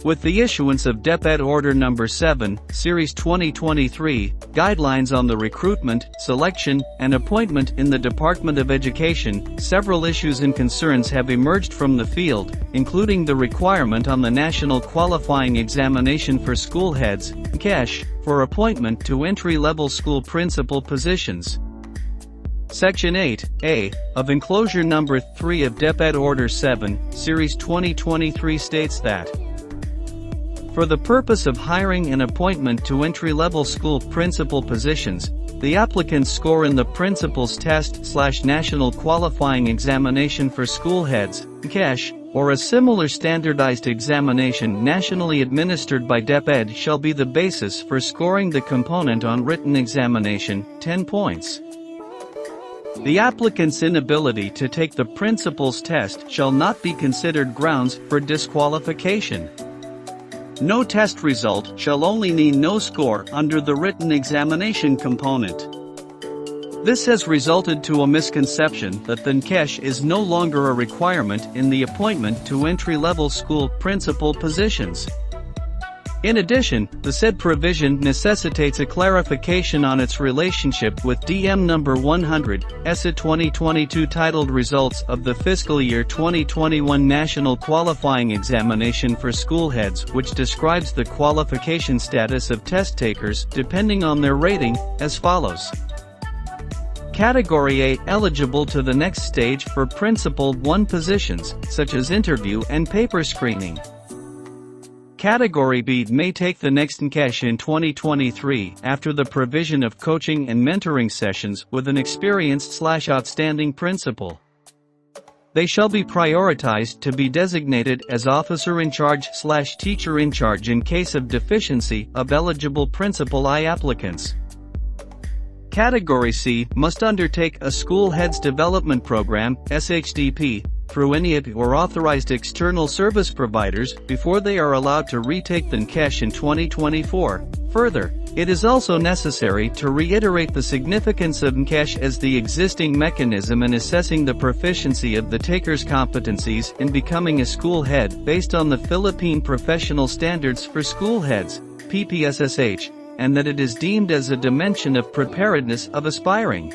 With the issuance of DepEd Order No. 7, Series 2023, Guidelines on the Recruitment, Selection, and Appointment in the Department of Education, several issues and concerns have emerged from the field, including the requirement on the National Qualifying Examination for School Heads, (NCQES), for appointment to entry-level school principal positions. Section 8A of Enclosure No. 3 of DepEd Order 7, Series 2023 states that for the purpose of hiring and appointment to entry-level school principal positions, the applicant's score in the Principal's Test/National Qualifying Examination for School Heads, (NCQES), or a similar standardized examination nationally administered by DepEd shall be the basis for scoring the component on written examination, 10 points. The applicant's inability to take the Principal's test shall not be considered grounds for disqualification. No test result shall only mean no score under the written examination component. This has resulted to a misconception that the NCQES is no longer a requirement in the appointment to entry-level school principal positions. In addition, the said provision necessitates a clarification on its relationship with DM No. 100, ESA 2022 titled Results of the Fiscal Year 2021 National Qualifying Examination for School Heads, which describes the qualification status of test takers depending on their rating, as follows. Category A eligible to the next stage for Principal 1 positions, such as interview and paper screening. Category B may take the next NCQES in 2023 after the provision of coaching and mentoring sessions with an experienced/outstanding principal. They shall be prioritized to be designated as officer in charge/teacher in charge in case of deficiency of eligible Principal I applicants. Category C must undertake a School Heads Development Program, SHDP, through any of or authorized external service providers before they are allowed to retake the NCQES in 2024. Further, it is also necessary to reiterate the significance of NCQES as the existing mechanism in assessing the proficiency of the taker's competencies in becoming a school head based on the Philippine Professional Standards for School Heads, PPSSH, and that it is deemed as a dimension of preparedness of aspiring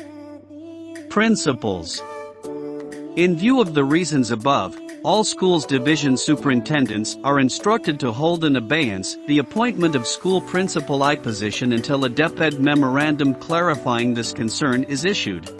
principals. In view of the reasons above, all schools' division superintendents are instructed to hold in abeyance the appointment of school principal I position until a DepEd memorandum clarifying this concern is issued.